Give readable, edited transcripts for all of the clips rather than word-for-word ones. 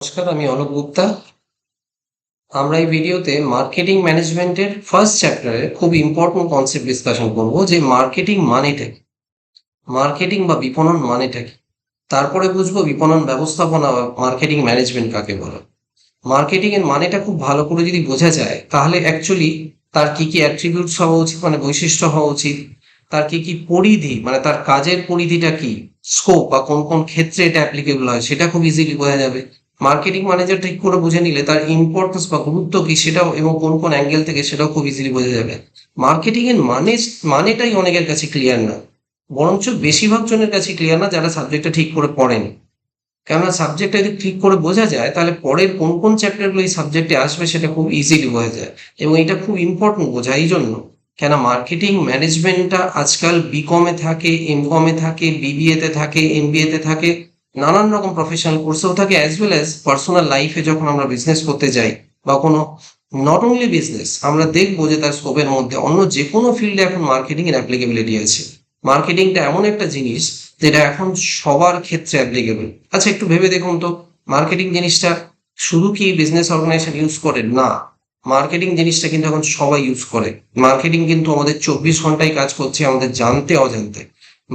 নমস্কার, আমি অলোক গুপ্তা। আমরা এই ভিডিওতে মার্কেটিং ম্যানেজমেন্টের ফার্স্ট চ্যাপ্টারে খুব ইম্পর্টেন্ট কনসেপ্ট ডিসকাশন করব যে মার্কেটিং মানেটা কি, মার্কেটিং বা বিপণন মানেটা কি। তারপরে বুঝবো বিপণন ব্যবস্থাপনা বা মার্কেটিং ম্যানেজমেন্ট কাকে বলে। মার্কেটিং এর মানেটা খুব ভালো করে যদি বোঝা যায় তাহলে অ্যাকচুয়ালি তার কি কি অ্যাট্রিবিউটস হওয়া উচিত, মানে বৈশিষ্ট্য হওয়া উচিত, তার কি কি পরিধি, মানে তার কাজের পরিধিটা কি, স্কোপ বা কোন কোন ক্ষেত্রে এটা অ্যাপ্লিকেবল হয় সেটা খুব ইজিলি বোঝা যাবে। মার্কেটিং ম্যানেজার ঠিক করে বুঝে নিলে তার ইম্পর্টেন্স বা গুরুত্ব কি সেটাও এবং কোন কোন অ্যাঙ্গেল থেকে সেটাও খুব ইজিলি বোঝা যাবে। মার্কেটিং এর মানেটাই অনেকের কাছে ক্লিয়ার না, বরঞ্চ বেশিরভাগ জনের কাছে ক্লিয়ার না যারা সাবজেক্টটা ঠিক করে পড়েনি। কেননা সাবজেক্টটা যদি ঠিক করে বোঝা যায় তাহলে পরের কোন কোন চ্যাপ্টারগুলো এই সাবজেক্টে আসবে সেটা খুব ইজিলি বোঝা যায়, এবং এটা খুব ইম্পর্টেন্ট বোঝা এই জন্য কেন মার্কেটিং ম্যানেজমেন্টটা আজকাল বিকমে থাকে, এমকমে থাকে, বিবিএতে থাকে, এমবিএতে থাকে, নানান রকম প্রফেশনাল কোর্সেও থাকে, অ্যাজ ওয়েল অ্যাজ পার্সোনাল লাইফে যখন আমরা বিজনেস করতে যাই বা কোনো নট অনলি বিজনেস, আমরা দেখবো যে তার স্কোপের মধ্যে অন্য যে কোনো ফিল্ডে এখন মার্কেটিং এর অ্যাপ্লিকেবিলিটি আছে। মার্কেটিংটা এমন একটা জিনিস যেটা এখন সবার ক্ষেত্রে অ্যাপ্লিকেবল। আচ্ছা, একটু ভেবে দেখুন তো, মার্কেটিং জিনিসটা শুধু কি বিজনেস অর্গানাইজেশন ইউজ করে? না, মার্কেটিং জিনিসটা কিন্তু এখন সবাই ইউজ করে। মার্কেটিং কিন্তু আমাদের 24 ঘন্টায় কাজ করছে, আমাদের জানতে অজান্তে।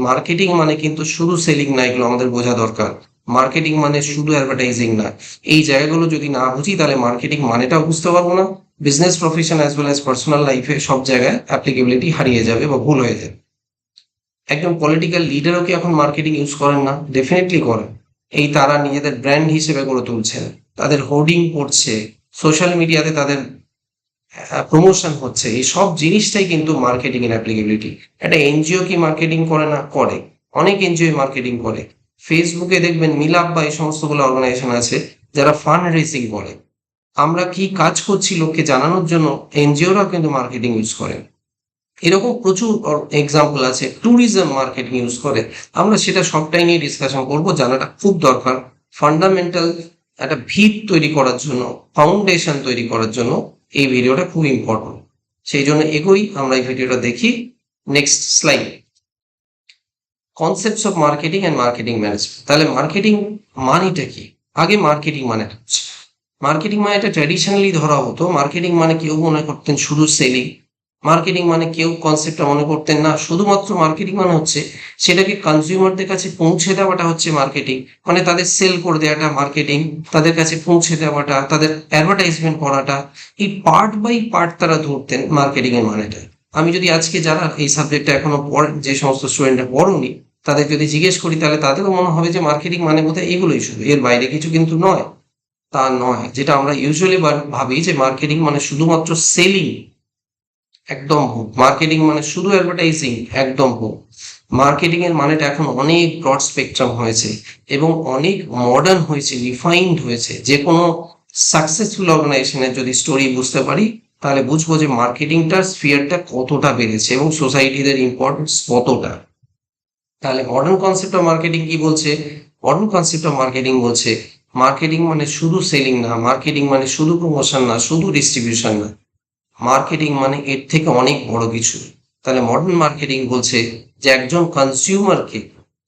মার্কেটিং মানে কিন্তু শুধু সেলিং না, এগুলো আমাদের বোঝা দরকার। মার্কেটিং মানে শুধু অ্যাডভার্টাইজিং না। এই জায়গাগুলো যদি না বুঝি তাহলে মার্কেটিং মানেটাও বুঝতে পারবো না, business profession as well as personal লাইফে সব জায়গায় অ্যাপ্লিকেবিলিটি হারিয়ে যাবে বা ভুল হয়ে যাবে। একজন পলিটিক্যাল লিডারও কি এখন মার্কেটিং ইউজ করেন না? ডেফিনেটলি করেন। এই তারা নিজেদের ব্র্যান্ড হিসেবে গড়ে তুলছেন, তাদের হোর্ডিং পড়ছে, সোশ্যাল মিডিয়াতে তাদের প্রমোশন হচ্ছে, এই সব জিনিসটাই কিন্তু মার্কেটিং এর অ্যাপ্লিকেবিলিটি। একটা এনজিও কি মার্কেটিং করে না? করে। অনেক এনজিও মার্কেটিং করে। ফেসবুকে দেখবেন মিলাপ বা এই সমস্তগুলো অর্গানাইজেশন আছে যারা ফান্ড রেজিং করে। আমরা কি কাজ করছি লোককে জানানোর জন্য এনজিওরাও কিন্তু মার্কেটিং ইউজ করে। এরকম প্রচুর এক্সাম্পল আছে, ট্যুরিজম মার্কেটিং ইউজ করে। আমরা সেটা সবটাই নিয়ে ডিসকাশন করব, জানাটা খুব দরকার। ফান্ডামেন্টাল একটা ভিত তৈরি করার জন্য, ফাউন্ডেশন তৈরি করার জন্য এই ভিডিওটা খুব ইম্পর্টেন্ট। সেই জন্য এগোই, আমরা এই ভিডিওটা দেখি। Next slide, concepts of marketing and marketing management. তাহলে মার্কেটিং মানেটা কি? আগে মার্কেটিং মানেটা হচ্ছে, মার্কেটিং মানে এটা ট্র্যাডিশনালি ধরা হতো। মার্কেটিং মানে কেউ মনে করতেন শুধু সেলিং। মার্কেটিং মানে কেউ কনসেপ্টটা মনে করতেন না শুধুমাত্র মার্কেটিং মানে হচ্ছে সেটাকে কনজিউমারদের কাছে পৌঁছে দেওয়াটা হচ্ছে মার্কেটিং, মানে তাদের সেল করে দেওয়াটা মার্কেটিং, তাদের কাছে পৌঁছে দেওয়াটা, তাদের অ্যাডভার্টাইজমেন্ট করাটা, এই পার্ট বাই পার্ট তারা ধরতেন মার্কেটিং এর মানেটা। আমি যদি আজকে যারা এই সাবজেক্টটা এখনো পড়েন, যে সমস্ত স্টুডেন্টরা পড়েনি, তাদের যদি জিজ্ঞেস করি তাহলে তাদেরও মনে হবে যে মার্কেটিং মানে বোধহয় এগুলোই, শুধু এর বাইরে কিছু কিন্তু নয়। তা নয়, যেটা আমরা ইউজুয়ালি ভাবি যে মার্কেটিং মানে শুধুমাত্র সেলিং, একদম ভুল। মার্কেটিং মানে শুধু অ্যাডভার্টাইজিং, একদম ভুল। মার্কেটিং এর মানেটা এখন অনেক ব্রড স্পেকট্রাম হয়েছে এবং অনেক মডার্ন হয়েছে, রিফাইন্ড হয়েছে। যে কোনো সাকসেসফুল অর্গানাইজেশনের যদি স্টোরি বুঝতে পারি তাহলে বুঝবো যে মার্কেটিংটার স্ফিয়ারটা কতটা বেড়েছে এবং সোসাইটিদের ইম্পর্টেন্স কতটা। তাহলে মডার্ন কনসেপ্ট অফ মার্কেটিং কি বলছে? মডার্ন কনসেপ্ট অফ মার্কেটিং বলছে মার্কেটিং মানে শুধু সেলিং না, মার্কেটিং মানে শুধু প্রমোশন না, শুধু ডিস্ট্রিবিউশন না, মার্কেটিং মানে এর থেকে অনেক বড় কিছু। তাহলে মডার্ন মার্কেটিং বলছে যে একজন কনজিউমারকে,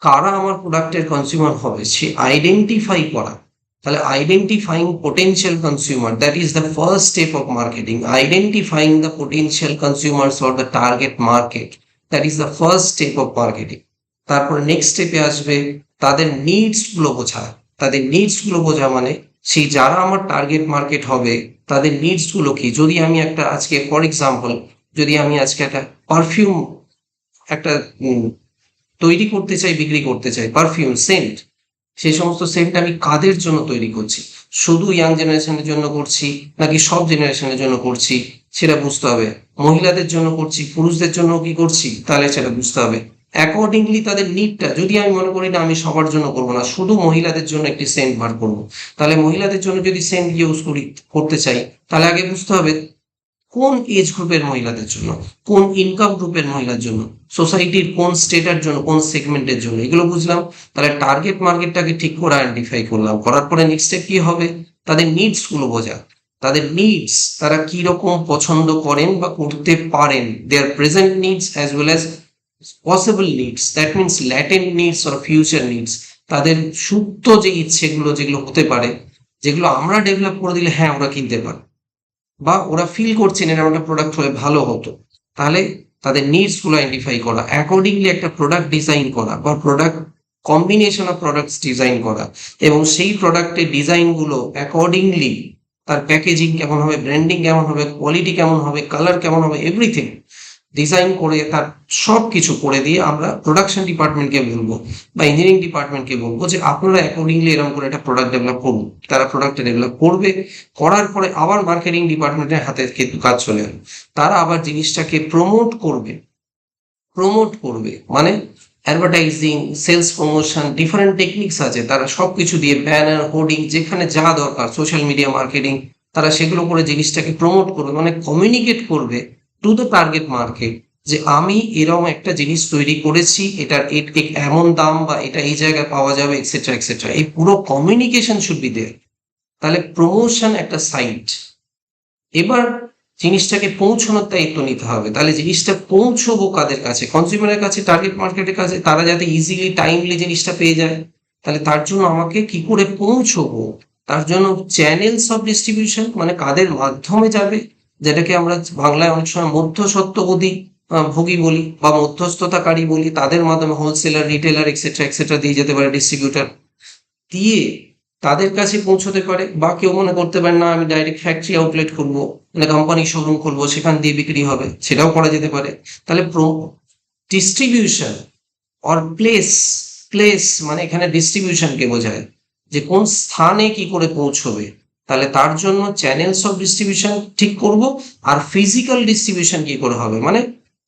কারা আমার প্রোডাক্টের কনজিউমার হবে সে আইডেন্টিফাই করা। তাহলে identifying potential consumer, that is the first step of marketing. Identifying the potential consumers for the target market, that is the first step of marketing. তারপর নেক্সট স্টেপে আসবে তাদের নিডস গুলো বোঝা। তাদের নিডস গুলো বোঝা মানে সেই যারা আমার টার্গেট মার্কেট হবে তাদের নিডস গুলো কি। যদি আমি একটা আজকে ফর এক্সাম্পল, যদি আমি আজকে একটা পারফিউম একটা তৈরি করতে চাই, বিক্রি করতে চাই, পারফিউম সেন্ট, সেই সমস্ত সেন্ট আমি কাদের জন্য তৈরি করছি? শুধু ইয়াং জেনারেশনের জন্য করছি নাকি সব জেনারেশনের জন্য করছি সেটা বুঝতে হবে। মহিলাদের জন্য করছি, পুরুষদের জন্য কি করছি, তাহলে সেটা বুঝতে হবে। অ্যাকর্ডিংলি তাদের নিডটা, যদি আমি মনে করি না আমি সবার জন্য করবো না, শুধু মহিলাদের জন্য একটি সেন্ট বার করবো, তাহলে মহিলাদের জন্য যদি সেন্ট ইউজ করতে চাই তাহলে আগে বুঝতে হবে কোন এজ গ্রুপের মহিলাদের জন্য, কোন ইনকাম গ্রুপের মহিলার জন্য, সোসাইটির কোন স্টেটের জন্য, কোন সেগমেন্টের জন্য, এগুলো বুঝলাম। তাহলে টার্গেট মার্কেটটাকে ঠিক করে আইডেন্টিফাই করলাম, করার পরে নেক্সট স্টেপ কি হবে? তাদের নিডস গুলো বোঝা। তাদের নিডস, তারা কি রকম পছন্দ করেন বা করতে পারেন, their present needs as well as possible needs, that means latent needs or future needs. তাদের সুপ্ত যে ইচ্ছেগুলো যেগুলো হতে পারে, যেগুলো আমরা ডেভেলপ করে দিলে হ্যাঁ ওরা কিনতে পারে, বা ওরা ফিল করছেন এরকম একটা প্রোডাক্ট হলে ভালো হতো, তাহলে তাদের নিডস গুলো আইডেন্টিফাই করা, অ্যাকর্ডিংলি একটা প্রোডাক্ট ডিজাইন করা বা product combination of products design করা, এবং সেই প্রোডাক্টের ডিজাইন গুলো অ্যাকর্ডিংলি তার প্যাকেজিং কেমন হবে, ব্র্যান্ডিং কেমন হবে, কোয়ালিটি কেমন হবে, কালার কেমন হবে, এভরিথিং ডিজাইন করে তার সব কিছু করে দিয়ে আমরা প্রোডাকশন ডিপার্টমেন্টকে বলবো বা ইঞ্জিনিয়ারিং ডিপার্টমেন্টকে বলবো যে আপনারা অ্যাকর্ডিংলি এরকম করে একটা প্রোডাক্ট ডেভেলপ করুন। তারা প্রোডাক্টটা ডেভেলপ করবে, করার পরে আবার মার্কেটিং ডিপার্টমেন্টের হাতে কিন্তু কাজ চলে গেল, তারা আবার জিনিসটাকে প্রমোট করবে মানে advertising, sales promotion, different techniques আছে, তারা সবকিছু দিয়ে ব্যানার, হোর্ডিং, যেখানে যা দরকার, সোশ্যাল মিডিয়া মার্কেটিং, তারা সেগুলো করে জিনিসটাকে প্রমোট করবে, মানে কমিউনিকেট করবে টু দ্য টার্গেট মার্কেট যে আমি এরকম একটা জিনিস তৈরি করেছি, এটার এমন দাম বা এটা এই জায়গায় পাওয়া যাবে, এক্সেট্রা এক্সেট্রা। এই পুরো কমিউনিকেশন শুড বি দেয়ার। তাহলে প্রমোশন একটা সাইট। এবার জিনিসটাকে পৌঁছানোর দায়িত্ব নিতে হবে। তাহলে জিনিসটা পৌঁছবো কাদের কাছে? কনজিউমারের কাছে, টার্গেট মার্কেটের কাছে, তারা যাতে ইজিলি টাইমলি জিনিসটা পেয়ে যায়। তাহলে তার জন্য আমাকে কি করে পৌঁছবো? তার জন্য চ্যানেলস অফ ডিস্ট্রিবিউশন, মানে কাদের মাধ্যমে যাবে, যেটাকে আমরা বাংলায় অনেক সময় মধ্যস্বত্ববোধী ভোগী বলি বা মধ্যস্থতাকারী বলি, তাদের মাধ্যমে হোলসেলার, রিটেলার এক্সেট্রা এক্সেট্রা দিয়ে যেতে পারে, ডিস্ট্রিবিউটার দিয়ে তাদের কাছে পৌঁছতে পারে। বা কেউ মনে করতে পারে না আমি ডাইরেক্ট ফ্যাক্টরি আউটলেট খুলবো, মানে কোম্পানি শোরুম খুলবো, সেখান দিয়ে বিক্রি হবে, সেটাও করা যেতে পারে। তাহলে ডিস্ট্রিবিউশন অর প্লেস, প্লেস মানে এখানে ডিস্ট্রিবিউশনকে বোঝায় যে কোন স্থানে কি করে পৌঁছবে। তাহলে তার জন্য চ্যানেলস অফ ডিস্ট্রিবিউশন ঠিক করব, আর ফিজিক্যাল ডিস্ট্রিবিউশন কি করে হবে, মানে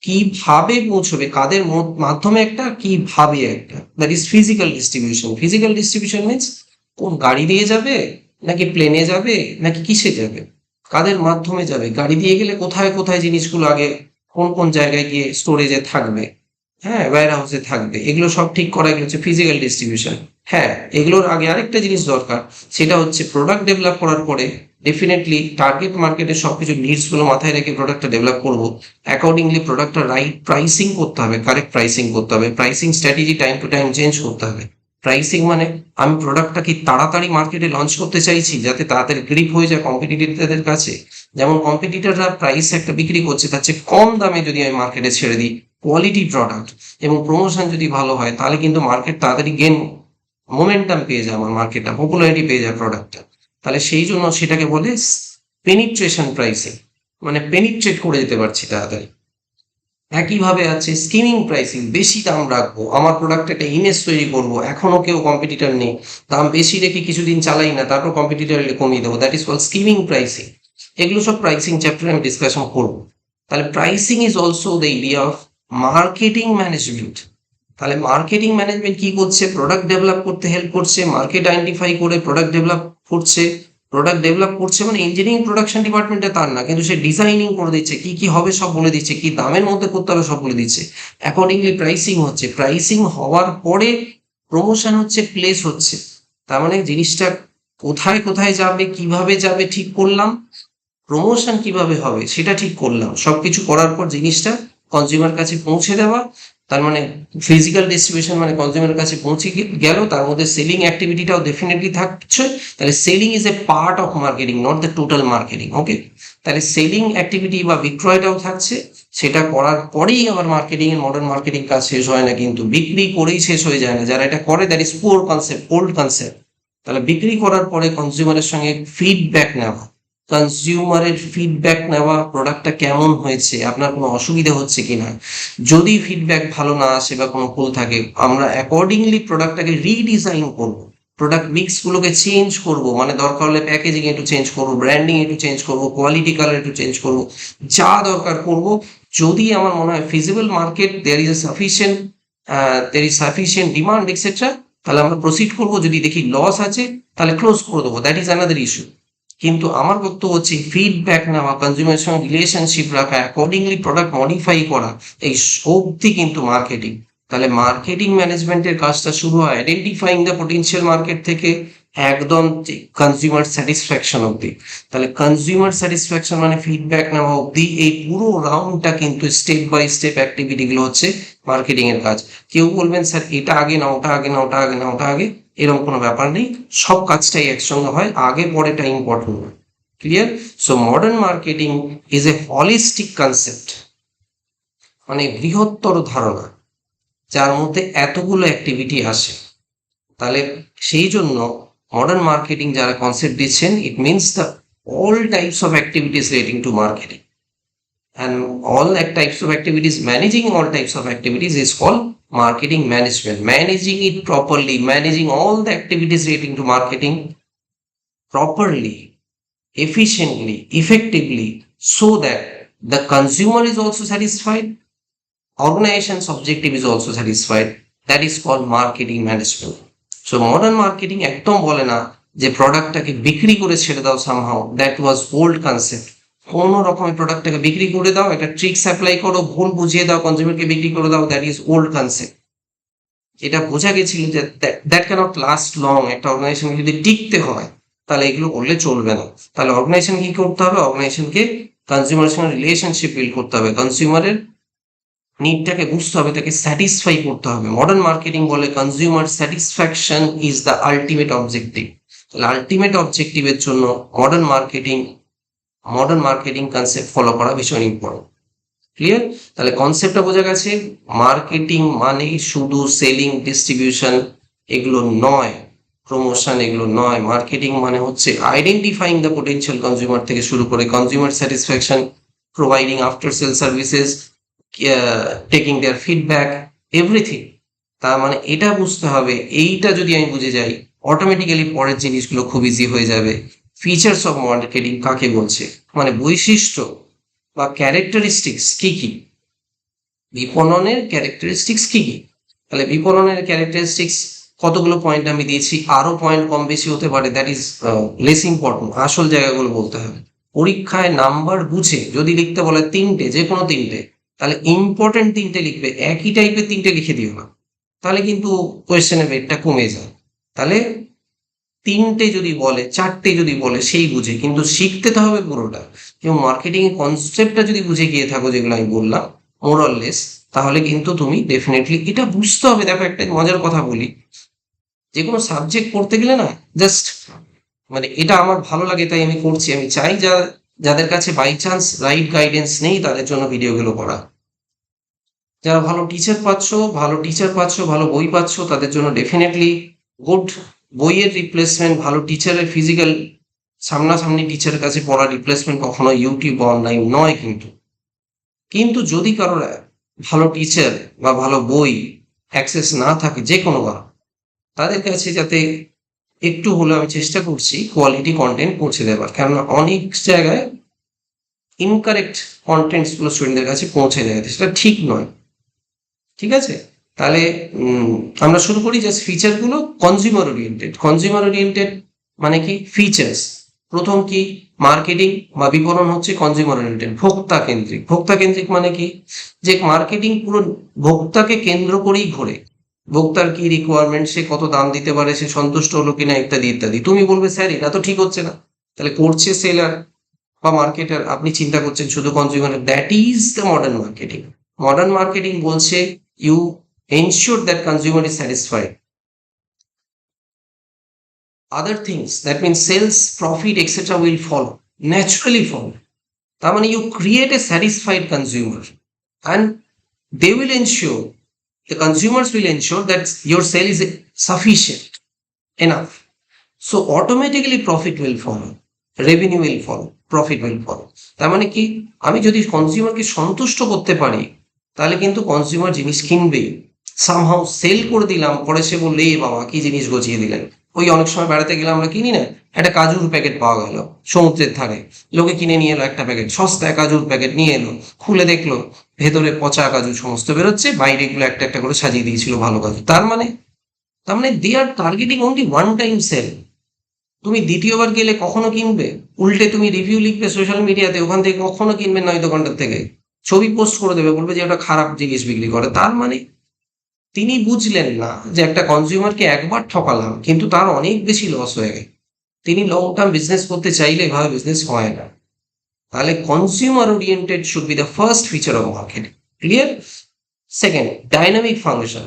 কিভাবে পৌঁছবে, কাদের মাধ্যমে একটা, কিভাবে একটা, that is physical distribution. Physical distribution means কোন গাড়ি দিয়ে যাবে, নাকি প্লেনে যাবে, নাকি কিসে যাবে, কাদের মাধ্যমে যাবে, গাড়ি দিয়ে গেলে কোথায় কোথায় জিনিসগুলো আগে কোন কোন জায়গায় গিয়ে স্টোরেজে থাকবে, হ্যাঁ ওয়্যার হাউসে থাকবে, এগুলো সব ঠিক করা, এগুলো হচ্ছে ফিজিক্যাল ডিস্ট্রিবিউশন। হ্যাঁ, এগুলোর আগে আরেকটা জিনিস দরকার, সেটা হচ্ছে প্রোডাক্ট ডেভেলপ করার পরে ডেফিনেটলি টার্গেট মার্কেটের সবকিছু নিডস গুলো মাথায় রেখে প্রোডাক্টটা ডেভেলপ করবো। অ্যাকর্ডিংলি প্রোডাক্টটা রাইট প্রাইসিং করতে হবে, কারেক্ট প্রাইসিং করতে হবে, pricing strategy time to time change করতে হবে। প্রাইসিং মানে আমি প্রোডাক্টটা কি তাড়াতাড়ি মার্কেটে লঞ্চ করতে চাইছি যাতে তাড়াতাড়ি গ্রিপ হয়ে যায় কম্পিটিটরদের কাছে, যেমন কম্পিটিটররা প্রাইস একটা বিক্রি করছে তার চেয়ে কম দামে যদি আমি মার্কেটে ছেড়ে দিই কোয়ালিটি প্রোডাক্ট এবং প্রমোশন যদি ভালো হয়, তাহলে কিন্তু মার্কেট তাড়াতাড়ি মোমেন্টাম পেয়ে যায়, আমার মার্কেটটা পপুলারিটি পেয়ে যায় প্রোডাক্টটা। তাহলে সেই জন্য সেটাকে বলে পেনিট্রেশন প্রাইসিং, মানে পেনিট্রেট করে যেতে পারছি তাড়াতাড়ি। একইভাবে আছে স্কিমিং প্রাইসিং, বেশি দাম রাখবো, আমার প্রোডাক্ট একটা ইমেজ তৈরি করবো, এখনো কেউ কম্পিটিটর নেই, দাম বেশি রেখে কিছুদিন চালাই না, তারপর কম্পিটিটর কমিয়ে দেবো, that is call skimming pricing. এগুলো সব প্রাইসিং চ্যাপ্টারে আমি ডিসকাশন করবো। তাহলে pricing is also the area of marketing management. তাহলে মার্কেটিং ম্যানেজমেন্ট কি করছে? প্রোডাক্ট ডেভেলপ করতে হেল্প করছে, মার্কেট আইডেন্টিফাই করে প্রোডাক্ট ডেভেলপ করছে। প্রোডাক্ট ডেভেলপ করছে মানে ইঞ্জিনিয়ারিং প্রোডাকশন ডিপার্টমেন্টে তার না, কিন্তু সে ডিজাইনিং করে দিচ্ছে, কি কি হবে সব বলে দিচ্ছে, কি দামের মধ্যে করতে হবে সব বলে দিচ্ছে। অ্যাকর্ডিংলি প্রাইসিং হচ্ছে, প্রাইসিং হওয়ার পরে প্রমোশন হচ্ছে, প্লেস হচ্ছে। তার মানে জিনিসটা কোথায় কোথায় যাবে, কিভাবে যাবে ঠিক করলাম, প্রমোশন কিভাবে হবে সেটা ঠিক করলাম, সবকিছু করার পর জিনিসটা কনজিউমার কাছে পৌঁছে দেওয়া। তার মানে ফিজিক্যাল ডিস্ট্রিবিউশন মানে কনজিউমার কাছে পৌঁছে গেল, তার মধ্যে সেলিং অ্যাক্টিভিটিটাও ডেফিনেটলি থাকছে। তাহলে selling is a part of marketing, not the total marketing. Okay, তাহলে সেলিং অ্যাক্টিভিটি বা বিক্রয়টাও থাকছে, সেটা করার পরেই আবার মার্কেটিং এর মডার্ন মার্কেটিং কাজ শেষ হয় না, কিন্তু বিক্রি করেই শেষ হয়ে যায় না। যারা এটা করে that is poor concept, old concept. তাহলে বিক্রি করার পরে কনজিউমারের সঙ্গে ফিডব্যাক নেওয়া, কনজিউমারের ফিডব্যাক নেওয়া, প্রোডাক্টটা কেমন হয়েছে, আপনার কোনো অসুবিধা হচ্ছে কিনা, যদি ফিডব্যাক ভালো না আসে বা কোনো ভুল থাকে, আমরা অ্যাকর্ডিংলি প্রোডাক্টটাকে রিডিজাইন করব, প্রোডাক্ট মিক্স গুলোকে চেঞ্জ করব, মানে দরকার হলে প্যাকেজিং একটু চেঞ্জ করব, ব্র্যান্ডিং একটু চেঞ্জ করব, কোয়ালিটি কালার একটু চেঞ্জ করব, যা দরকার করব। যদি আমার মনে হয় feasible market there is sufficient demand etcetera, তাহলে আমরা প্রসিড করব। যদি দেখি লস আছে তাহলে ক্লোজ করে দেবো, দ্যাট ইজ অ্যানাদার ইস্যু। কিন্তু আমার বক্তব্য হচ্ছে ফিডব্যাক নেওয়া, কনজিউমারের সঙ্গে রিলেশনশিপ রাখা, অ্যাকর্ডিংলি প্রোডাক্ট মডিফাই করা, এই সবটি কিন্তু মার্কেটিং। তাহলে মার্কেটিং ম্যানেজমেন্টের কাজটা শুরু হয় আইডেন্টিফাইং দ্য পটেনশিয়াল মার্কেট থেকে একদম কনজিউমার স্যাটিসফ্যাকশন অব্দি। তাহলে কনজিউমার স্যাটিসফ্যাকশন মানে ফিডব্যাক নেওয়া অব্দি, এই পুরো রাউন্ডটা কিন্তু স্টেপ বাই স্টেপ অ্যাক্টিভিটি গুলো হচ্ছে মার্কেটিং এর কাজ। কেউ বলবেন স্যার এটা আগে না, ওটা আগে না, ওটা আগে না, ওটা আগে, এরকম কোনো ব্যাপার নেই, সব কাজটাই একসঙ্গে হয়, আগে পরেটা important. Clear? So modern marketing is a holistic concept, মানে বৃহত্তর ধারণা যার মধ্যে এতগুলো অ্যাক্টিভিটি আসে। তাহলে সেই জন্য মডার্ন মার্কেটিং যারা কনসেপ্ট দিচ্ছেন, it means the all types of activities relating to marketing, and all that types of activities, managing all types of activities is called marketing management. Managing it properly, managing all the activities relating to marketing properly, efficiently, effectively, so that the consumer is also satisfied, organization's objective is also satisfied. That is called marketing management. So modern marketing একদম বলে না যে প্রোডাক্টটাকে বিক্রি করে ছেড়ে দাও, somehow that was old concept. কোনো রকমের প্রোডাক্টটাকে বিক্রি করে দাও, একটা ট্রিক্স অ্যাপ্লাই করো, ভুল বুঝিয়ে দাও, কনজিউমারকে বিক্রি করে দাও, দ্যাট ইজ ওল্ড কনসেপ্ট। এটা বোঝা গেছিল যে দ্যাট ক্যানট লাস্ট লং। একটা অর্গানাইজেশনকে যদি টিকতে হয় তাহলে এগুলো করলে চলবে না। তাহলে অর্গানাইজেশন কি করতে হবে? অর্গানাইজেশনকে কনজিউমারের সঙ্গে রিলেশনশিপ বিল্ড করতে হবে, কনজিউমারের নিডটাকে বুঝতে হবে, তাকে স্যাটিসফাই করতে হবে। মডার্ন মার্কেটিং বলে consumer satisfaction is the ultimate objective. তাহলে আলটিমেট অবজেক্টিভের জন্য মডার্ন মার্কেটিং কনসেপ্ট ফলো করা ভীষণ ইম্পর্টেন্ট। ক্লিয়ার? তাহলে কনসেপ্টটা বোঝা গেছে। মার্কেটিং মানে শুধু সেলিং, ডিস্ট্রিবিউশন এগুলো নয়, প্রমোশন এগুলো নয়। মার্কেটিং মানে হচ্ছে আইডেন্টিফাইং দ্য পোটেনশিয়াল কনজিউমার থেকে শুরু করে consumer satisfaction, providing after sale services, taking their feedback, everything. তার মানে এটা বুঝতে হবে, এইটা যদি আমি বুঝে যাই অটোমেটিক্যালি পরের জিনিসগুলো খুব ইজি হয়ে যাবে। ফিচার্স অফ মার্কেটিং কাকে বলছে, মানে বৈশিষ্ট্য বা ক্যারেক্টারিস্টিক্স কি কি, বিপণনের ক্যারেক্টারিস্টিক্স কি কি। তাহলে বিপণনের ক্যারেক্টারিস্টিক্স কতগুলো পয়েন্ট আমি দিয়েছি, আরো পয়েন্ট কম বেশি হতে পারে, দ্যাট ইজ লেস ইম্পর্টেন্ট। আসল জায়গাগুলো বলতে হবে। পরীক্ষায় নাম্বার বুঝে যদি লিখতে বলে তিনটে, যে কোনো তিনটে, তাহলে ইম্পর্টেন্ট তিনটে লিখবে, একই টাইপের তিনটে লিখে দিও না, তাহলে কিন্তু কোয়েশ্চেনের রেটটা কমে যায়। তাহলে তিনটে যদি বলে, চারটে যদি বলে, সেই বুঝে, কিন্তু শিখতে তো হবে পুরোটা। এবং মার্কেটিং এর কনসেপ্টটা যদি বুঝে গিয়ে থাকো, যেগুলো আমি বললাম মোরলেস, তাহলে কিন্তু তুমি ডেফিনেটলি এটা বুঝতে হবে। দেখো একটা মজার কথা বলি, যে কোনো সাবজেক্ট পড়তে গেলে না, জাস্ট মানে এটা আমার ভালো লাগে তাই আমি করছি, আমি চাই যাদের কাছে বাই চান্স রাইট গাইডেন্স নেই তাদের জন্য ভিডিওগুলো করা। যারা ভালো টিচার পাচ্ছ, ভালো বই পাচ্ছ, তাদের জন্য ডেফিনেটলি গুড বইয়ের রিপ্লেসমেন্ট, ভালো টিচারের ফিজিক্যাল সামনাসামনি টিচারের কাছে পড়া রিপ্লেসমেন্ট কখনো ইউটিউব অনলাইন নয়। কিন্তু যদি কারোর ভালো টিচার বা ভালো বই অ্যাক্সেস না থাকে যে কোনো বার, তাদের কাছে যাতে একটু হলে আমি চেষ্টা করছি কোয়ালিটি কন্টেন্ট পৌঁছে দেওয়ার, কেননা অনেক জায়গায় ইনকারেক্ট কন্টেন্টস গুলো স্টুডেন্টদের কাছে পৌঁছে দেয়, সেটা ঠিক নয়। ঠিক আছে? তাহলে আমরা শুরু করি জাস্ট ফিচারগুলো। কনজিউমার ওরিয়েন্টেড মানে কি? ফিচার্স প্রথম কি? মার্কেটিং বা বিপণন হচ্ছে কনজিউমার ওরিয়েন্টেড, ভোক্তা কেন্দ্রিক। ভোক্তা কেন্দ্রিক মানে কি? যে মার্কেটিং পুরো ভোক্তাকে কেন্দ্র করেই ঘোরে। ভোক্তার কি রিকোয়ারমেন্ট, সে কত দাম দিতে পারে, সে সন্তুষ্ট হলো কিনা, ইত্যাদি ইত্যাদি। তুমি বলবে স্যার এটা তো ঠিক হচ্ছে না, তাহলে করছে সেলার বা মার্কেটার, আপনি চিন্তা করছেন শুধু consumer. That is the modern marketing. Modern marketing বলছে you ensure that consumer is satisfied. Other things, that means sales, profit, etc. will follow, naturally follow. তার মানে you create a satisfied consumer, and they will ensure, the consumers will ensure that your sale is sufficient enough. So automatically profit will follow, revenue will follow, profit will follow. তার মানে কি? আমি যদি কনজিউমারকে সন্তুষ্ট করতে পারি তাহলে কিন্তু কনজিউমার জিনিস কিনবেই। সামহাউ সেল করে দিলাম, পরে সে বললে এ বাবা কি জিনিস গজিয়ে দিলেন। ওই অনেক সময় বেড়াতে গেলে আমরা কিনি না, একটা কাজুর প্যাকেট পাওয়া গেল সমুদ্রের ধারে, লোকে কিনে নিয়ে এলো একটা প্যাকেট, সস্তায় কাজুর প্যাকেট নিয়ে এলো, খুলে দেখলো ভেতরে পচা কাজু সমস্ত বেরোচ্ছে, বাইরে এগুলো একটা একটা করে সাজিয়ে দিয়েছিল ভালো কাজু। তার মানে they are targeting only one time sale. তুমি দ্বিতীয়বার গেলে কখনো কিনবে? উল্টে তুমি রিভিউ লিখবে সোশ্যাল মিডিয়াতে, ওখান থেকে কখনো কিনবে না ওই দোকানটার থেকে, ছবি পোস্ট করে দেবে, বলবে যে ওটা খারাপ জিনিস বিক্রি করে। তার মানে তিনি বুঝলেন না যে একটা কনজিউমারকে একবার ঠকালাম কিন্তু তার অনেক বেশি লস হয়ে গেল। তিনি লং টার্ম বিজনেস করতে চাইলে এভাবে বিজনেস হয় না। তাহলে consumer oriented should be the first feature of marketing. Clear? Second, dynamic function.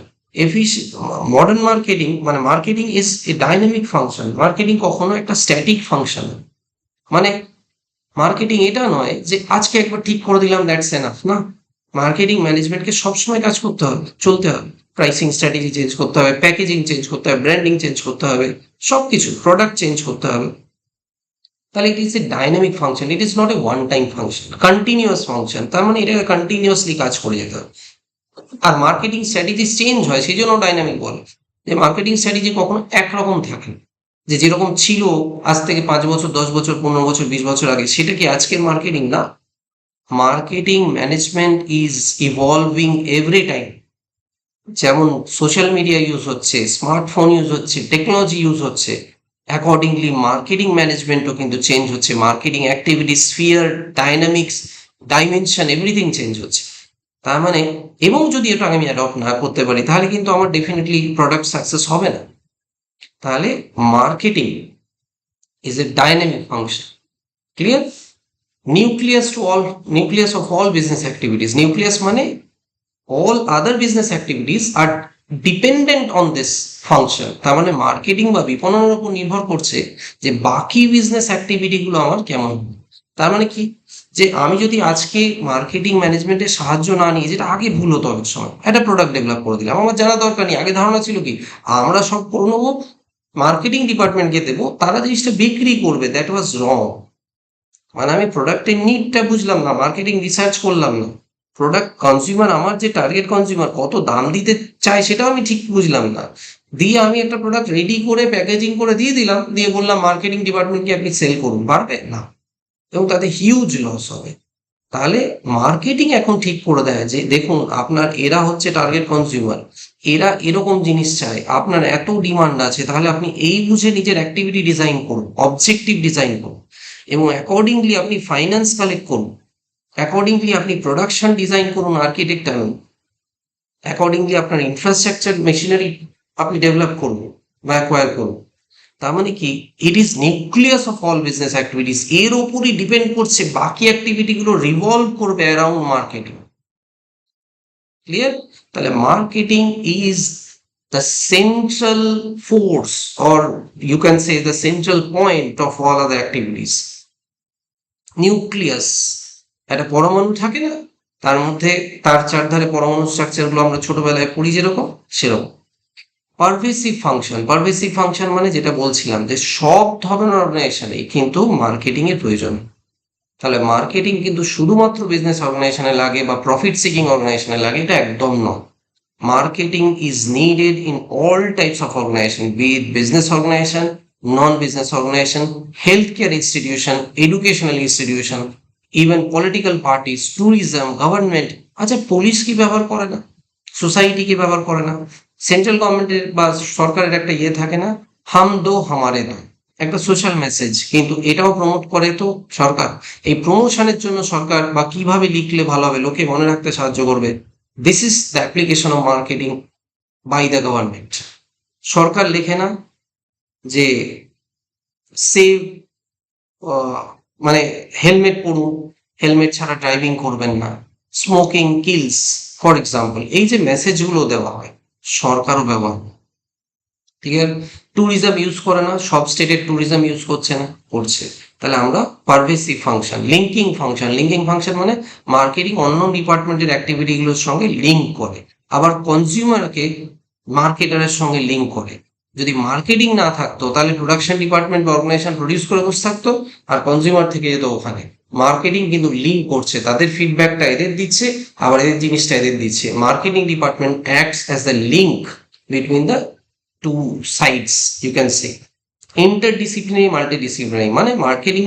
Modern marketing মানে marketing is a dynamic function. Marketing কখনো একটা স্ট্যাটিক ফাংশন, মানে মার্কেটিং এটা নয় যে আজকে একবার ঠিক করে দিলাম দ্যাটস এনাফ, না। মার্কেটিং ম্যানেজমেন্টকে সবসময় কাজ করতে হবে, চলতে হবে। প্রাইসিং স্ট্র্যাটেজি চেঞ্জ করতে হবে, প্যাকেজিং চেঞ্জ করতে হবে, ব্র্যান্ডিং চেঞ্জ করতে হবে, সবকিছু প্রোডাক্ট চেঞ্জ করতে হবে। তাহলে ইট is a dynamic function, it is not a one time function, continuous function. তার মানে এটাকে কন্টিনিউয়াসলি কাজ করে যেতে হবে। আর মার্কেটিং স্ট্র্যাটেজি চেঞ্জ হয়, সেই জন্য ডাইনামিক বলে। যে মার্কেটিং স্ট্র্যাটেজি কখনো একরকম থাকে না, যে যেরকম ছিল আজ থেকে 5 বছর, 10 বছর, 15 বছর, 20 বছর আগে, সেটা কি আজকের মার্কেটিং না। Marketing management is evolving every time. যেমন সোশ্যাল মিডিয়া ইউজ হচ্ছে, স্মার্টফোন ইউজ হচ্ছে, টেকনোলজি ইউজ হচ্ছে, অ্যাকর্ডিংলি মার্কেটিং ম্যানেজমেন্টও কিন্তু চেঞ্জ হচ্ছে। Marketing activity sphere, dynamics, dimension, everything change হচ্ছে। তার মানে, এবং যদি এটা আমি অ্যাডপ্ট না করতে পারি, তাহলে কিন্তু আমার ডেফিনেটলি প্রোডাক্ট সাকসেস হবে না। তাহলে marketing is a dynamic function. Clear? Nucleus of all business activities. Nucleus মানে all other business activities are dependent on this function। তার মানে মার্কেটিং বা বিপণনের উপর নির্ভর করছে যে বাকি বিজনেস অ্যাক্টিভিটি গুলো আমার কেমন হবে। তার মানে কি, যে আমি যদি আজকে মার্কেটিং ম্যানেজমেন্টের সাহায্য না নিয়ে, যেটা আগে ভুল হতো অনেক সময়, একটা প্রোডাক্ট ডেভেলপ করে দিলাম, আমার জানা দরকার নেই। আগে ধারণা ছিল কি, আমরা সব করে নেবো, মার্কেটিং ডিপার্টমেন্টকে দেবো, তারা জিনিসটা বিক্রি করবে। দ্যাট ওয়াজ রং। মানে আমি প্রোডাক্টের নিডটা বুঝলাম না, মার্কেটিং রিসার্চ করলাম না। প্রোডাক্ট কনজিউমার, আমার যে টার্গেট কনজিউমার কত দাম দিতে চায় সেটাও আমি ঠিক বুঝলাম না। দিয়ে আমি একটা প্রোডাক্ট রেডি করে প্যাকেজিং করে দিয়ে দিলাম, দিয়ে বললাম মার্কেটিং ডিপার্টমেন্টকে আপনি সেল করুন। পারবে না, এবং তাতে হিউজ লস হবে। তাহলে মার্কেটিং এখন ঠিক করে দেয় যে দেখুন, আপনার এরা হচ্ছে টার্গেট কনজিউমার, এরা এরকম জিনিস চায়, আপনার এত ডিমান্ড আছে, তাহলে আপনি এই বুঝে নিজের অ্যাক্টিভিটি ডিজাইন করুন, অবজেক্টিভ ডিজাইন করুন, এবং অ্যাকর্ডিংলি আপনি ফাইন্যান্স কালেক্ট করুন, অ্যাকর্ডিংলি আপনি প্রোডাকশন ডিজাইন করুন, আর্কিটেক্ট আনুন, অ্যাকর্ডিংলি আপনার ইনফ্রাস্ট্রাকচার মেশিনারি আপনি ডেভেলপ করুন বা অ্যাকোয়ার করুন। তার মানে কি, it is nucleus of all business activities. এর উপরই ডিপেন্ড করছে বাকি অ্যাক্টিভিটি গুলো রিভলভ করবে অ্যারাউন্ড মার্কেটিং। ক্লিয়ার? তাহলে marketing is the central force, or you can say the central point of all other activities. Nucleus, একটা পরমাণু থাকে না, তার মধ্যে তার চারধারে পরমাণু স্ট্রাকচার গুলো আমরা ছোটবেলায় পড়ি যেরকম, সেরকম। পারভেসিভ ফাংশন, পারভেসিভ ফাংশন মানে যেটা বলছিলাম যে সব ধরনের অর্গানাইজেশনে কিন্তু মার্কেটিং এর প্রয়োজন। তাহলে মার্কেটিং কিন্তু শুধুমাত্র বিজনেস অর্গানাইজেশনে লাগে বা প্রফিট সিকিং অর্গানাইজেশনে লাগে, এটা একদম নয়। Marketing is needed in all types of organisation, be it business organisation, non business organisation, health care institution, educational institution, even political parties, tourism, government. আচ্ছা, পুলিশ কি ব্যবহার করে না? সোসাইটি কি ব্যবহার করে না? সেন্ট্রাল গভর্নমেন্টের বা সরকারের একটা ইয়ে থাকে না, হাম দো হামারে দো, একটা সোশ্যাল মেসেজ, কিন্তু এটাও প্রমোট করে তো সরকার। এই প্রমোশনের জন্য সরকার বা কিভাবে লিখলে ভালো হবে, লোকে মনে রাখতে সাহায্য করবে, this is the application of marketing by the government. সরকার লেখে না যে সেভ, মানে হেলমেট পরুন, হেলমেট ছাড়া ড্রাইভিং করবেন না, স্মোকিং কিলস, ফর এক্সাম্পল। এই যে মেসেজগুলো দেওয়া হয়, সরকারও ব্যবহার করে। ঠিক আছে? ট্যুরিজম ইউজ করে না, সব স্টেটের ট্যুরিজম ইউজ করছে না, করছে। তাহলে আমরা পারভেসিভ function, linking function, linking function মানে মার্কেটিং অন্য ডিপার্টমেন্টের অ্যাক্টিভিটিগুলোর সঙ্গে লিঙ্ক করে, আবার কনজিউমারকে মার্কেটারের সঙ্গে লিঙ্ক করে। যদি মার্কেটিং না থাকতো, তাহলে প্রোডাকশন ডিপার্টমেন্ট বা অর্গানাইজেশন প্রডিউস করে বসে থাকতো, আর কনজিউমার থেকে যেত ওখানে। মার্কেটিং কিন্তু লিঙ্ক করছে, তাদের ফিডব্যাকটা এদের দিচ্ছে, আবার এদের জিনিসটা এদের দিচ্ছে। Marketing department acts as the link between the two sides, you can say. Interdisciplinary, multidisciplinary মানে মার্কেটিং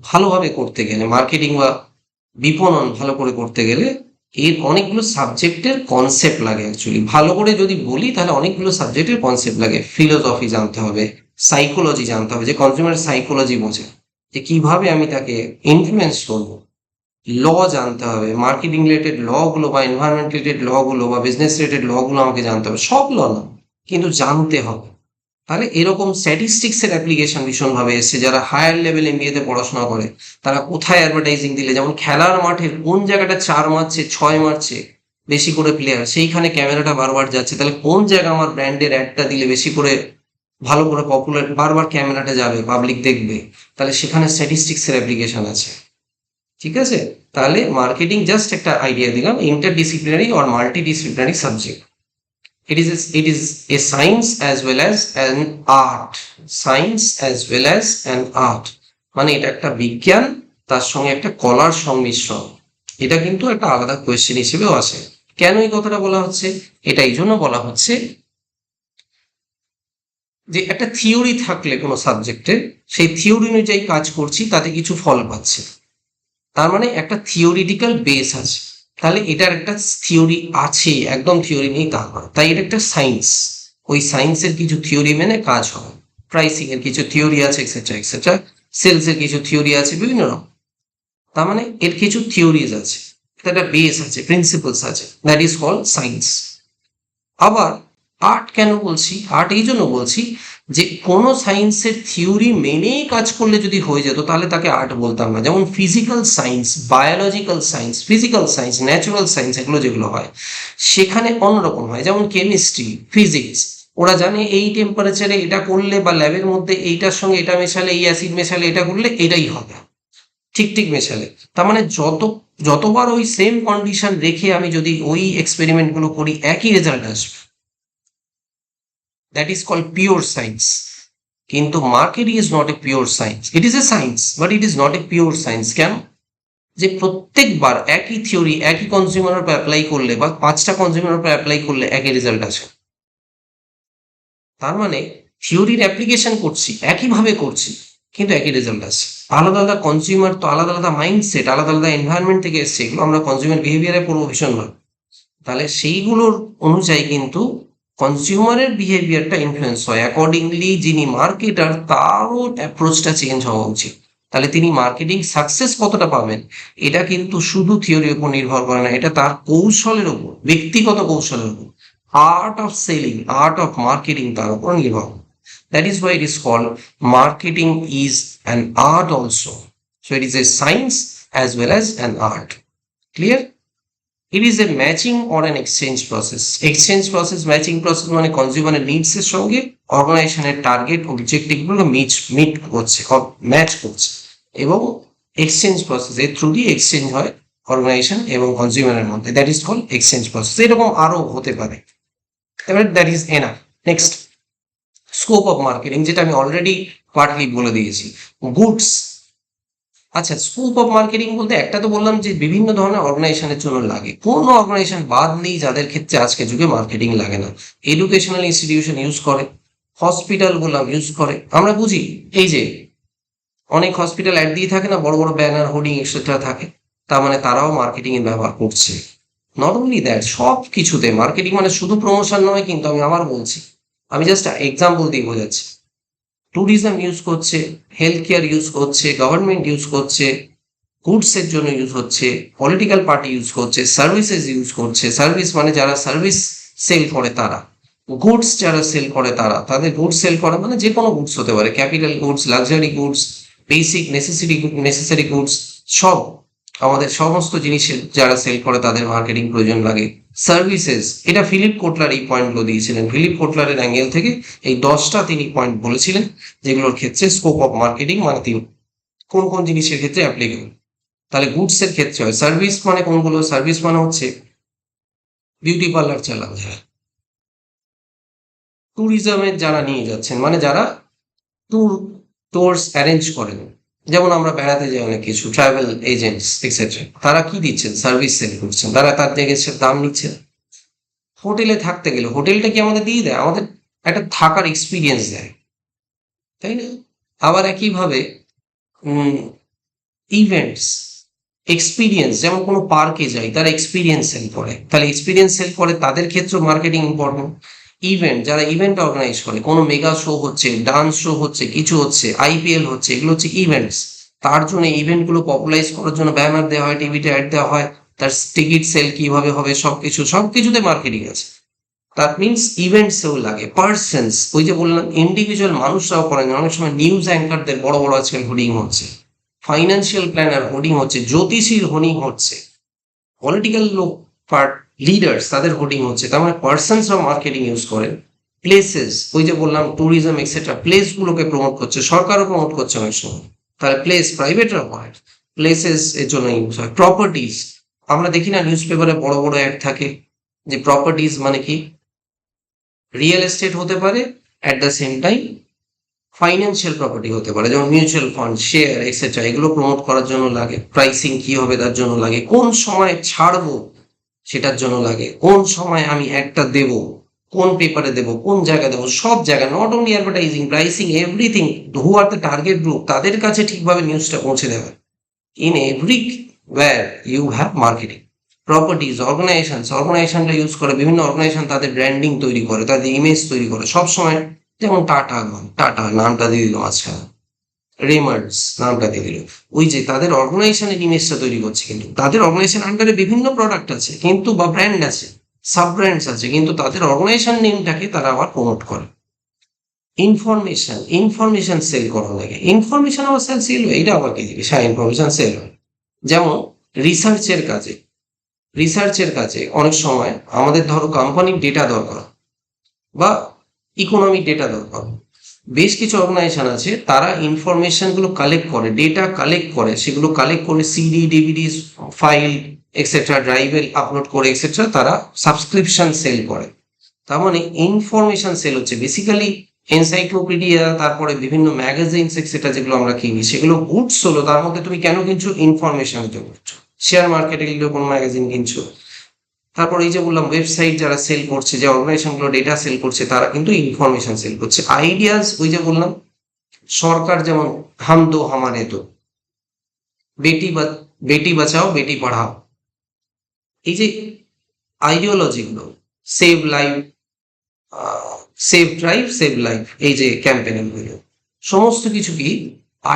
ভালোভাবে করতে গেলে, মার্কেটিং বা বিপণন ভালো করে করতে গেলে এর অনেকগুলো সাবজেক্টের কনসেপ্ট লাগে। অ্যাকচুয়ালি ভালো করে যদি বলি, তাহলে অনেকগুলো সাবজেক্টের কনসেপ্ট লাগে। ফিলোসফি জানতে হবে, সাইকোলজি জানতে হবে, যে কনজিউমার সাইকোলজি বোঝে, যে কিভাবে আমি তাকে ইনফ্লুয়েন্স করবো। ল জানতে হবে, মার্কেটিং রিলেটেড ল গুলো বা এনভায়রনমেন্ট রিলেটেড ল গুলো বা বিজনেস রিলেটেড ল গুলো আমাকে জানতে হবে। সব ল না, কিন্তু জানতে হবে। তাহলে এরকম স্ট্যাটিস্টিক্স এর অ্যাপ্লিকেশন ভীষণভাবে এসছে। যারা হায়ার লেভেল এমবিএ তে পড়াশোনা করে, তারা কোথায় অ্যাডভার্টাইজিং দিলে, যেমন খেলার মাঠের কোন জায়গাটা 4 মারছে, 6 মারছে, বেশি করে প্লেয়ার, সেইখানে ক্যামেরাটা বারবার যাচ্ছে, তাহলে কোন জায়গায় আমার ব্র্যান্ডের অ্যাডটা দিলে বেশি করে ভালো করে পপুলার বারবার ক্যামেরাটা যাবে, পাবলিক দেখবে, তাহলে সেখানে স্ট্যাটিস্টিক্সের অ্যাপ্লিকেশন আছে। ঠিক আছে, তাহলে মার্কেটিং জাস্ট একটা আইডিয়া দিলাম, interdisciplinary or multidisciplinary subject. it is a science as well as an art, science as well as an art, মানে এটা একটা বিজ্ঞান তার সঙ্গে একটা কলার সংমিশ্রণ। এটা কিন্তু একটা আলাদা কোয়েশ্চেন হিসেবেও আসে। কেন এই কথাটা বলা হচ্ছে? এটা এই জন্য বলা হচ্ছে যে একটা থিওরি থাকলে কোনো সাবজেক্টের, সেই থিওরি অনুযায়ী কাজ করছি, তাতে কিছু ফল পাচ্ছে, তার মানে একটা থিওরিটিক্যাল বেস আছে। তাহলে এটার একটা থিওরি আছে, একদম থিওরি নেই তা নয়, তাই এটা একটা সায়েন্স। ওই সায়েন্সের কিছু থিওরি মেনে কাজ হয়, প্রাইসিং এর কিছু থিওরি আছে, এক্সেট্রা এক্সেট্রা, সেলস এর কিছু থিওরি আছে, বিভিন্ন রকম। তার মানে এর কিছু থিওরিজ আছে, একটা বেস আছে, প্রিন্সিপালস আছে, দ্যাট ইজ কল্ড সায়েন্স। আবার আর্ট কেন বলছি? আর্ট এই জন্য বলছি যে কোনো সায়েন্সের থিওরি মেনেই কাজ করলে যদি হয়ে যেত তাহলে তাকে আর্ট বলতাম না। যেমন physical science, biological science, physical science, natural science, এগুলো যেগুলো হয় সেখানে অন্যরকম হয়। যেমন কেমিস্ট্রি, ফিজিক্স, ওরা জানে এই টেম্পারেচারে এটা করলে বা ল্যাবের মধ্যে এইটার সঙ্গে এটা মেশালে, এই অ্যাসিড মেশালে এটা করলে এটাই হবে, ঠিক ঠিক মেশালে। তার মানে যতবার ওই সেম কন্ডিশন রেখে আমি যদি ওই এক্সপেরিমেন্ট গুলো করি একই রেজাল্ট আসবে, that is called pure science. কিন্তু marketing is not a pure science, it is a science but it is not a pure science. কেন? যে প্রত্যেকবার একই থিওরি একই কনজিউমারের উপর অ্যাপ্লাই করলে বা 5টা কনজিউমারের উপর অ্যাপ্লাই করলে একই রেজাল্ট আসে। তার মানে থিওরির অ্যাপ্লিকেশন করছি, একইভাবে করছি, কিন্তু একই রেজাল্ট আসে। আলাদা আলাদা কনজিউমার তো আলাদা আলাদা মাইন্ডসেট, আলাদা আলাদা এনভায়রনমেন্ট থেকে এসছে, এগুলো আমরা কনজিউমার বিহেভিয়ারে পড়বো ভীষণভাবে। তাহলে সেইগুলোর অনুযায়ী কিন্তু কনজিউমারের বিহেভিয়ারটা ইনফ্লুয়েন্স হয়, অ্যাকর্ডিংলি যিনি মার্কেটার তারও অ্যাপ্রোচটা চেঞ্জ হওয়া উচিত। তাহলে তিনি মার্কেটিং সাকসেস কতটা পাবেন এটা কিন্তু শুধু থিওরির উপর নির্ভর করে না, এটা তার কৌশলের উপর, ব্যক্তিগত কৌশলের উপর, art of selling, art of marketing তার উপর নির্ভর। That is why it is called marketing is an art also. So it is a science as well as an art. Clear? It is a matching or an exchange process. Exchange process, matching process মানে কনজিউমারের needs এর সঙ্গে অর্গানাইজেশনের target objective গুলো meet করছে, match করছে, এবং exchange process এর through দিয়ে এক্সচেঞ্জ হয় অর্গানাইজেশন এবং কনজিউমারের মধ্যে, that is called exchange process. এরকম আরো হতে পারে, এবার that is enough. Next, scope of marketing, যেটা আমি অলরেডি পার্টলি বলে দিয়েছি। গুডস, আচ্ছা, স্কোপ অফ মার্কেটিং বলতে একটা তো বললাম যে বিভিন্ন ধরনের অর্গানাইজেশনের জন্য লাগে, কোনো অর্গানাইজেশন বাদ নেই যাদের ক্ষেত্রে আজকে যুগে মার্কেটিং লাগে না। এডুকেশনাল ইনস্টিটিউশন ইউজ করে, হসপিটাল গুলাম ইউজ করে। আমরা বুঝি এই যে অনেক হসপিটাল অ্যাড দিয়ে থাকে না, বড় বড় ব্যানার, হোর্ডিং এক্সেট্রা থাকে, তার মানে তারাও মার্কেটিং এর ব্যবহার করছে। নট অনলি দ্যাট, সব কিছুতে মার্কেটিং মানে শুধু প্রমোশন নয়, কিন্তু আমি আবার বলছি, আমি জাস্ট এক্সাম্পল দিয়ে বোঝাচ্ছি। ট্যুরিজম ইউজ করছে, হেলথ কেয়ার ইউজ করছে, গভর্নমেন্ট ইউজ করছে, গুডস এর জন্য ইউজ হচ্ছে, পলিটিক্যাল পার্টি ইউজ করছে, সার্ভিসেস ইউজ করছে। সার্ভিস মানে যারা সার্ভিস সেল করে তারা, গুডস যারা সেল করে তারা, তাদের গুডস সেল করে মানে যে কোনো গুডস হতে পারে, capital goods, luxury goods, basic necessary goods, সব আমাদের সমস্ত জিনিসের যারা সেল করে তাদের মার্কেটিং প্রয়োজন লাগে। সার্ভিসেস, এটা ফিলিপ কোটলার এই পয়েন্টগুলো দিয়েছিলেন, ফিলিপ কোটলারের অ্যাঙ্গেল থেকে এই 10টা তিনি পয়েন্ট বলেছিলেন যেগুলোর ক্ষেত্রে স্কোপ অফ মার্কেটিং মানে তিনি কোন কোন জিনিসের ক্ষেত্রে অ্যাপ্লিকেবল। তাহলে গুডস এর ক্ষেত্রে হয়। সার্ভিস মানে কোনগুলো? সার্ভিস মানে হচ্ছে বিউটি পার্লার চালান যারা, ট্যুরিজমের যারা নিয়ে যাচ্ছেন মানে যারা ট্যুরস অ্যারেঞ্জ করেন, যেমন আমরা বেড়াতে যাই অনেক কিছু, ট্রাভেল এজেন্টস এক্সেট্রা, তারা কি দিচ্ছেন? সার্ভিস সেল করছেন, তারা তার থেকে দাম নিচ্ছেন। হোটেলে থাকতে গেলে হোটেলটা কি আমাদের দিয়ে দেয়? আমাদের একটা থাকার এক্সপিরিয়েন্স দেয়, তাই না? আবার একইভাবে ইভেন্টস, এক্সপিরিয়েন্স, যেমন কোনো পার্কে যাই তারা এক্সপিরিয়েন্স সেল করে, তাহলে এক্সপিরিয়েন্স সেল করে তাদের ক্ষেত্রে মার্কেটিং ইম্পর্টেন্ট। ইভেন্ট, যারা ইভেন্ট অর্গানাইজ করে, কোনো মেগা শো হচ্ছে, ডান্স শো হচ্ছে, কিছু হচ্ছে, আইপিএল হচ্ছে, এগুলো হচ্ছে ইভেন্টস। তার জন্য ইভেন্টগুলো পপুলারাইজ করার জন্য ব্যানার দেওয়া হয়, টিভিতে অ্যাড দেওয়া হয়, তার টিকিট সেল কিভাবে হবে, সবকিছুতে মার্কেটিং আছে। দ্যাট মিনস ইভেন্টসেও লাগে। পার্সনস, ওই যে বললাম ইন্ডিভিজুয়াল মানুষরাও করেন, অনেক সময় নিউজ অ্যাঙ্কারদের বড় বড় আজকাল হোর্ডিং হচ্ছে, ফাইন্যান্সিয়াল প্ল্যানার হোর্ডিং হচ্ছে, জ্যোতিষীর হোর্ডিং হচ্ছে, পলিটিক্যাল লোক পার্ট লিডার্স তাদের হোর্ডিং হচ্ছে, তার মানে পার্সনসরাও মার্কেটিং ইউজ করেন। প্লেসেস, ওই যে বললাম ট্যুরিজম এক্সেট্রা, প্লেস গুলোকে প্রমোট করছে, সরকারও প্রমোট করছে অনেক সময়, তাহলে প্লেস প্রাইভেটরা হয়, প্লেসেস এর জন্য ইউজ হয়। প্রপার্টিজ, আমরা দেখি না নিউজ পেপারে বড় বড় অ্যাড থাকে যে প্রপার্টিজ মানে কি, রিয়েল এস্টেট হতে পারে, at the same time financial property হতে পারে, যেমন মিউচুয়াল ফান্ড, শেয়ার এক্সেট্রা, এগুলো প্রমোট করার জন্য লাগে। প্রাইসিং কি হবে তার জন্য লাগে, কোন সময় ছাড়বো সেটার জন্য লাগে, কোন সময় আমি একটা দেব, কোন পেপারে দেব, কোন জায়গায় দেবো, সব জায়গায়, not only advertising, pricing, everything, who are the target group, তাদের কাছে ঠিকভাবে নিউজটা পৌঁছে দেবে। In every where you have marketing. Properties, অর্গানাইজেশনটা ইউজ করে, বিভিন্ন অর্গানাইজেশন তাদের ব্র্যান্ডিং তৈরি করে, তাদের ইমেজ তৈরি করে সবসময়, যেমন টাটা নামটা দিয়ে দিল, আচ্ছা রেমান্ডস নামটা দিয়ে দিল, ওই যে তাদের অর্গানাইজেশনের ইমেজটা তৈরি করছে, কিন্তু তাদের অর্গানাইজেশন আন্ডারে বিভিন্ন প্রোডাক্ট আছে কিন্তু, বা ব্র্যান্ড আছে, সাব ব্র্যান্ডস আছে, কিন্তু তাদের অর্গানাইজেশন নেমটাকে তারা আবার প্রমোট করে। ইনফরমেশন সেল করা লাগে, ইনফরমেশন আবার সেল হয়, এটা আবার কি জিনিস? হ্যাঁ, ইনফরমেশন সেল হয়। যেমন রিসার্চের কাজে অনেক সময় আমাদের ধরো কোম্পানির ডেটা দরকার বা ইকোনমিক ডেটা দরকার, বেশ কিছু অর্গানাইজেশন আছে তারা ইনফরমেশন গুলো কালেক্ট করে, ডেটা কালেক্ট করে, সেগুলো কালেক্ট করে সিডি, ডিভিডি, ফাইল এক্সেট্রা, ড্রাইভে আপলোড করে এক্সেট্রা, তারা সাবস্ক্রিপশন সেল করে। তার মানে ইনফরমেশন সেল হচ্ছে বেসিক্যালি এনসাইক্লোপিডিয়া, তারপরে বিভিন্ন ম্যাগাজিনস এক্সেট্রা যেগুলো আমরা কিনি, সেগুলো গুডস হলো, তার মধ্যে তুমি কেন কিনছো? ইনফরমেশন করছো। শেয়ার মার্কেটে গেলেও কোনো ম্যাগাজিন কিনছো। তারপর এই যে বললাম ওয়েবসাইট যারা সেল করছে, যে অর্গানাইজেশনগুলো ডেটা সেল করছে, তারা কিন্তু ইনফরমেশন সেল করছে। আইডিয়াস, ওই যে বললাম সরকার যেমন হাম দো হামারে দো, বেটি বাঁচাও বেটি পড়াও, এই যে আইডিওলজিগুলো, save life, save drive save life, এই যে ক্যাম্পেইনগুলো, সমস্ত কিছু কি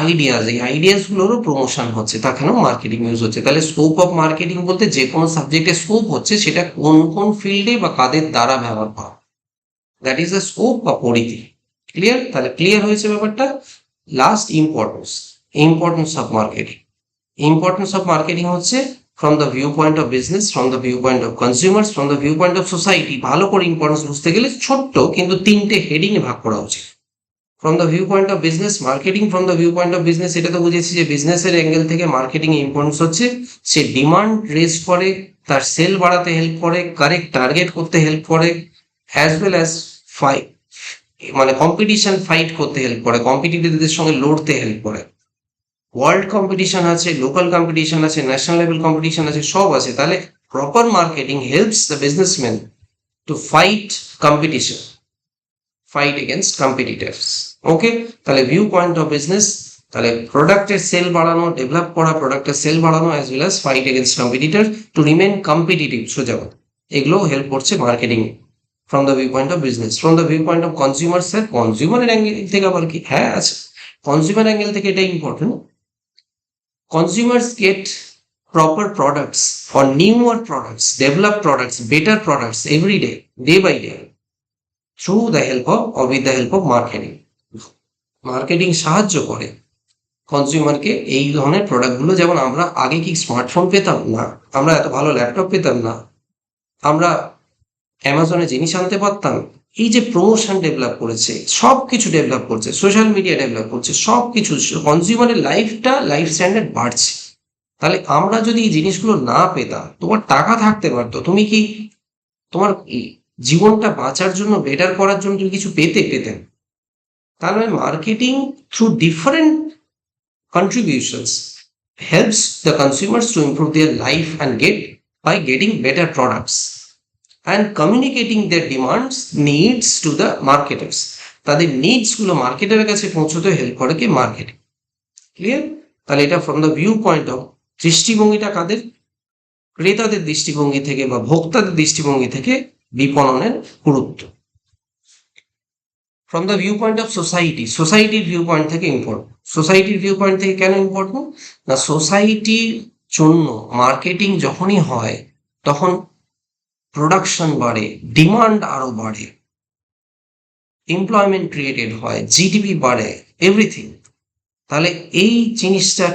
আইডিয়াস, এই আইডিয়াস গুলোরও প্রমোশন হচ্ছে, তাখানেও মার্কেটিং ইউজ হচ্ছে। তাহলে স্কোপ অফ মার্কেটিং বলতে যে কোনো সাবজেক্টের স্কোপ হচ্ছে সেটা কোন কোন ফিল্ডে বা কাদের দ্বারা ব্যবহার করা, দ্যাট ইজ দ্য স্কোপ বা পরিধি। ক্লিয়ার? তাহলে ক্লিয়ার হয়েছে ব্যাপারটা। Last, importance of marketing. Importance of marketing হচ্ছে from the view point of business, from the view point of consumers, from the view point of society. ভালো করে importance বুঝতে গেলে ছোট্ট কিন্তু তিনটে হেডিং এ ভাগ করা উচিত। From the view point of business, marketing from the view point of business, এটা তো বুঝেছি যে বিজনেসের অ্যাঙ্গেল থেকে মার্কেটিং এর ইম্পর্টেন্স হচ্ছে সে ডিমান্ড রেজ করে, তার সেল বাড়াতে হেল্প করে, কারেক্ট টার্গেট করতে হেল্প করে, অ্যাজ ওয়েল অ্যাজ ফাইট, মানে কম্পিটিশন ফাইট করতে হেল্প করে, কম্পিটিটরদের সঙ্গে লড়তে হেল্প করে। ওয়ার্ল্ড কম্পিটিশন আছে, লোকাল কম্পিটিশন আছে, ন্যাশনাল লেভেল কম্পিটিশন আছে, সব আছে। তাহলে proper marketing helps the businessman to fight against competitors. Okay, তাহলে ভিউ পয়েন্ট অফ বিজনেস, তাহলে প্রোডাক্টের সেল বাড়ানো, ডেভেলপ করা, প্রোডাক্টের সেল বাড়ানো, as well as fight against competitor to remain competitive, সোজা কথা, এগুলো হেল্প করছে marketing from the view point of business. From the view point of consumer, sir কনজিউমারের অ্যাঙ্গেল থেকে আবার কি? হ্যাঁ আছে, কনজিউমার অ্যাঙ্গেল থেকে এটা important. Consumers get proper products or newer products, developed products, better products every day by day, through the help of or with the help of marketing. Marketing সাহায্য করে কনজিউমারকে এই ধরনের প্রোডাক্টগুলো, যেমন আমরা আগে কি স্মার্টফোন পেতাম না, আমরা এত ভালো ল্যাপটপ পেতাম না, আমরা অ্যামাজনে জিনিস আনতে পারতাম, এই যে প্রমোশন ডেভেলপ করেছে, সব কিছু ডেভেলপ করছে, সোশ্যাল মিডিয়া ডেভেলপ করছে, সব কিছু কনজিউমারের লাইফ স্ট্যান্ডার্ড বাড়ছে। তাহলে আমরা যদি এই জিনিসগুলো না পেতাম, তোমার টাকা থাকতে পারতো, তুমি কি তোমার জীবনটা বাঁচার জন্য, বেটার করার জন্য তুমি কিছু পেতেন। তাহলে marketing through different contributions helps the consumers to improve their life and by getting better products and communicating their demands, needs to the marketers. তাদের নিডস গুলো মার্কেটের কাছে পৌঁছতে হেল্প করে কি? মার্কেটিং। ক্লিয়ার? তাহলে এটা from the view point of, দৃষ্টিভঙ্গিটা কাদের? ক্রেতাদের দৃষ্টিভঙ্গি থেকে বা ভোক্তাদের দৃষ্টিভঙ্গি থেকে বিপণনের গুরুত্ব। From the view point of সোসাইটির ভিউ পয়েন্ট থেকে ইম্পর্টেন্ট। সোসাইটির ভিউ পয়েন্ট থেকে কেন ইম্পর্টেন্ট? না, সোসাইটির জন্য মার্কেটিং যখনই হয় তখন প্রোডাকশন বাড়ে, ডিমান্ড আরো বাড়ে, এমপ্লয়মেন্ট ক্রিয়েটেড হয়, জিডিপি বাড়ে, এভরিথিং। তাহলে এই জিনিসটা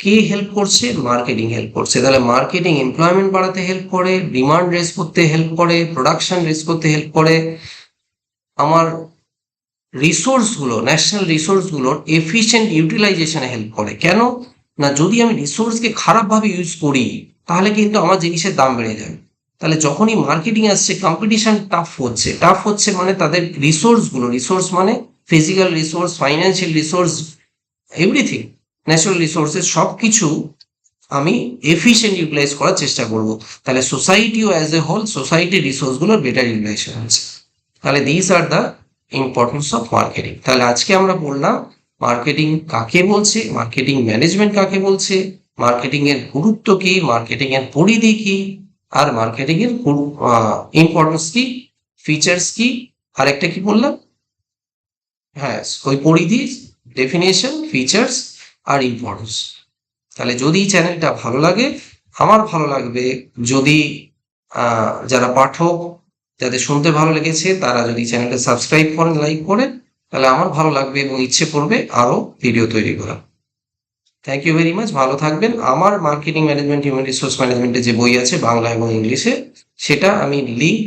কে হেল্প করছে? মার্কেটিং হেল্প করছে। তাহলে মার্কেটিং এমপ্লয়মেন্ট বাড়াতে হেল্প করে, ডিমান্ড রেজ করতে হেল্প করে, প্রোডাকশন রেজ করতে হেল্প করে, আমার রিসোর্সগুলো, ন্যাশনাল রিসোর্সগুলোর এফিশিয়েন্ট ইউটিলাইজেশনে হেল্প করে। কেন না, যদি আমি রিসোর্সকে খারাপভাবে ইউজ করি তাহলে কিন্তু আমার জিনিসের দাম বেড়ে যাবে। তাহলে যখনই মার্কেটিং আসছে, কম্পিটিশন টাফ হচ্ছে মানে তাদের রিসোর্সগুলো, রিসোর্স মানে physical resource, financial resource, everything, natural resources সব কিছু আমি এফিশিয়েন্ট ইউটিলাইজ করার চেষ্টা করব। তাহলে সোসাইটিও অ্যাজ এ হোল, সোসাইটির রিসোর্সগুলোর বেটার ইউটিলাইজেশন হচ্ছে। তাহলে this are the importance of marketing. তাহলে আজকে আমরা বললাম মার্কেটিং কাকে বলছে, মার্কেটিং ম্যানেজমেন্ট কাকে বলছে, মার্কেটিং এর গুরুত্ব কি, মার্কেটিং এর পরিধি কি, আর মার্কেটিং এর ইম্পর্টেন্স কি, ফিচার্স কি, আর একটা কি বললাম, হ্যাঁ ওই পরিধি, ডেফিনেশন, ফিচার্স আর ইম্পর্টেন্স। তাহলে যদি চ্যানেলটা ভালো লাগে, আমার ভালো লাগবে। যদি যারা পাঠক, যাদের শুনতে ভালো লেগেছে তারা যদি চ্যানেলটা সাবস্ক্রাইব করেন, লাইক করেন, তাহলে আমার ভালো লাগবে এবং ইচ্ছে করবে আরো ভিডিও তৈরি করা। থ্যাংক ইউ ভেরি মাচ, ভালো থাকবেন। আমার মার্কেটিং ম্যানেজমেন্ট, হিউম্যান রিসোর্স ম্যানেজমেন্টের যে বই আছে বাংলা এবং ইংলিশে, সেটা আমি লিঙ্ক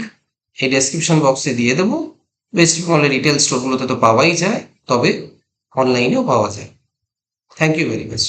এই ডেসক্রিপশন বক্সে দিয়ে দেবো। ওয়েস্ট বেঙ্গলের রিটেল স্টোরগুলোতে তো পাওয়াই যায়, তবে অনলাইনেও পাওয়া যায়। Thank you very much.